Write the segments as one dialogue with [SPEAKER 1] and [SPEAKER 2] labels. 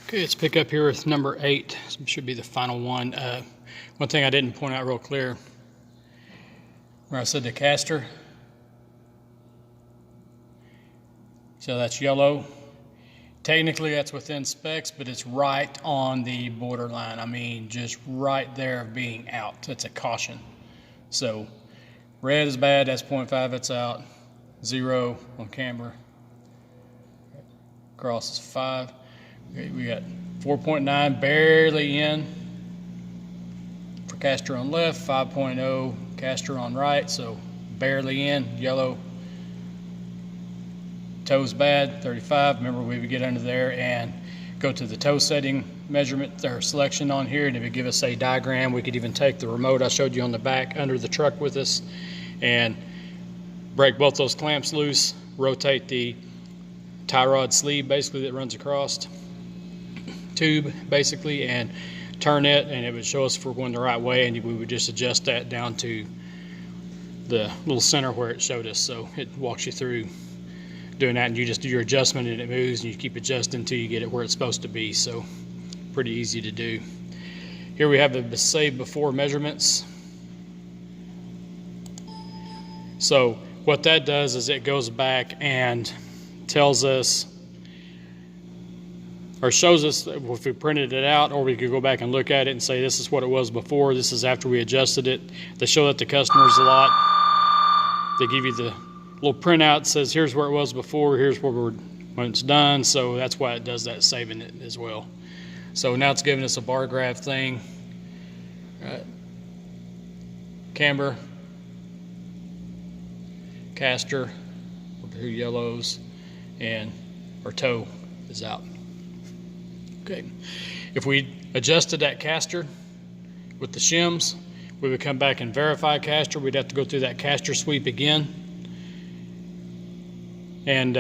[SPEAKER 1] Okay, let's pick up here with number 8. This should be the final one. One thing I didn't point out real clear, where I said the caster. So that's yellow. Technically that's within specs, but it's right on the borderline. I mean, just right there of being out. That's a caution. So red is bad, that's 0.5, it's out. 0 on camber. Cross is 5. Okay, we got 4.9 barely in for caster on left, 5.0 caster on right, so barely in, yellow. Toe's bad, 35. Remember, we would get under there and go to the toe setting measurement or selection on here, and it would give us a diagram. We could even take the remote I showed you on the back under the truck with us and break both those clamps loose, rotate the tie rod sleeve basically that runs across, tube basically, and turn it, and it would show us if we're going the right way, and we would just adjust that down to the little center where it showed us. So it walks you through doing that, and you just do your adjustment and it moves, and you keep adjusting until you get it where it's supposed to be. So pretty easy to do. Here we have the save before measurements. So what that does is it goes back and tells us or shows us if we printed it out, or we could go back and look at it and say this is what it was before, this is after we adjusted it. They show that to customers a lot. They give you the little printout that says here's where it was before, here's where when it's done. So that's why it does that, saving it as well. So now it's giving us a bar graph thing. Camber, caster, two yellows, and our toe is out. Okay, if we adjusted that caster with the shims, we would come back and verify caster. We'd have to go through that caster sweep again. And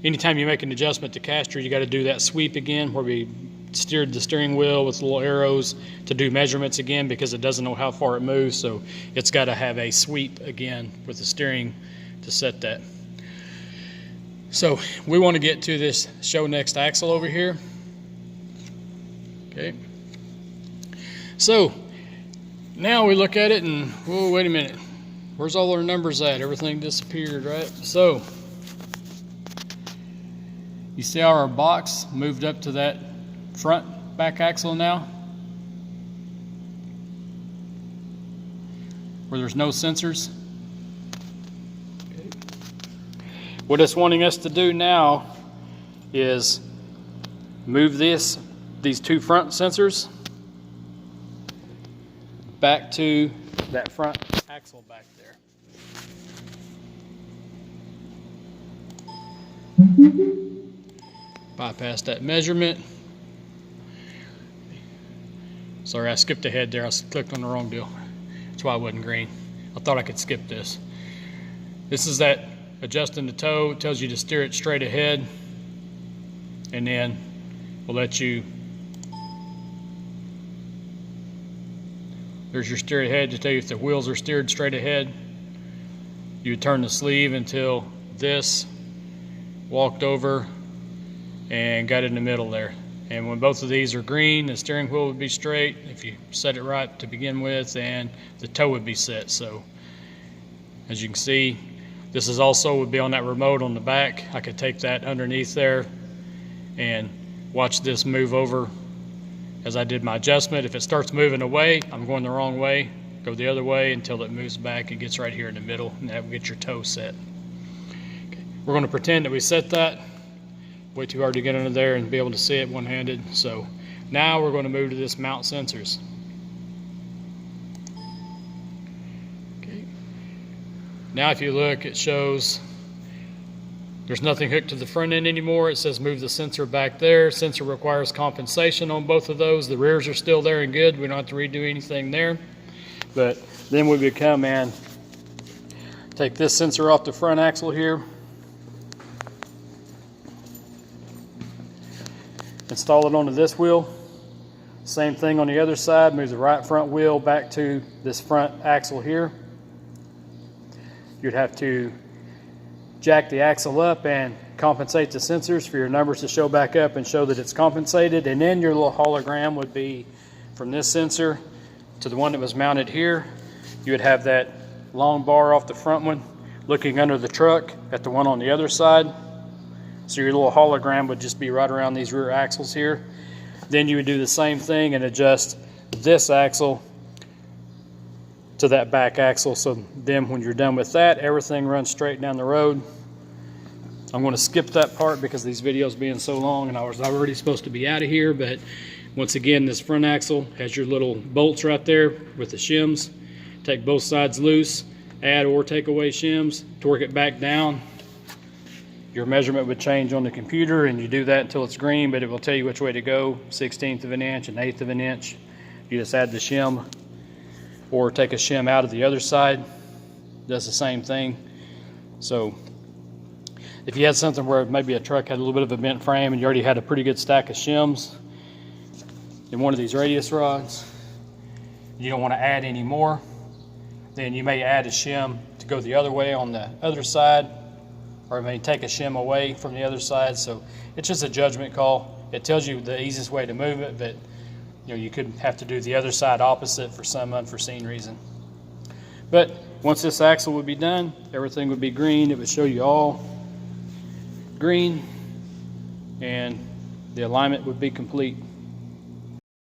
[SPEAKER 1] anytime you make an adjustment to caster, you got to do that sweep again, where we steered the steering wheel with little arrows to do measurements again, because it doesn't know how far it moves. So it's got to have a sweep again with the steering to set that. So we want to get to this show next axle over here. Okay. So now we look at it and, whoa, wait a minute. Where's all our numbers at? Everything disappeared, right? So you see how our box moved up to that front back axle now, where there's no sensors. Okay. What it's wanting us to do now is move these two front sensors back to that front axle back there. Bypass that measurement. Sorry, I skipped ahead there. I clicked on the wrong deal. That's why it wasn't green. I thought I could skip this. This is that adjusting the toe. It tells you to steer it straight ahead, and then we'll let you. There's your steer ahead to tell you if the wheels are steered straight ahead. You would turn the sleeve until this walked over and got in the middle there. And when both of these are green, the steering wheel would be straight if you set it right to begin with, and the toe would be set. So as you can see, this is also would be on that remote on the back. I could take that underneath there and watch this move over as I did my adjustment. If it starts moving away, I'm going the wrong way. Go the other way until it moves back and gets right here in the middle, and that will get your toe set. Okay. We're going to pretend that we set that. Way too hard to get under there and be able to see it one-handed. So now we're going to move to this mount sensors. Okay. Now if you look, it shows there's nothing hooked to the front end anymore. It says move the sensor back there. Sensor requires compensation on both of those. The rears are still there and good. We don't have to redo anything there. But then we would come and take this sensor off the front axle here. Install it onto this wheel. Same thing on the other side. Move the right front wheel back to this front axle here. You'd have to jack the axle up and compensate the sensors for your numbers to show back up and show that it's compensated. And then your little hologram would be from this sensor to the one that was mounted here. You would have that long bar off the front one looking under the truck at the one on the other side. So your little hologram would just be right around these rear axles here. Then you would do the same thing and adjust this axle to that back axle. So then when you're done with that, everything runs straight down the road. I'm going to skip that part because these videos being so long and I was already supposed to be out of here. But once again, this front axle has your little bolts right there with the shims. Take both sides loose, add or take away shims, torque it back down. Your measurement would change on the computer, and you do that until it's green, but it will tell you which way to go, 1/16 of an inch, 1/8 of an inch. You just add the shim or take a shim out of the other side. Does the same thing. So if you had something where maybe a truck had a little bit of a bent frame and you already had a pretty good stack of shims in one of these radius rods, you don't want to add any more, then you may add a shim to go the other way on the other side, or it may take a shim away from the other side. So it's just a judgment call. It tells you the easiest way to move it, but you could have to do the other side opposite for some unforeseen reason. But once this axle would be done, everything would be green. It would show you all green, and the alignment would be complete.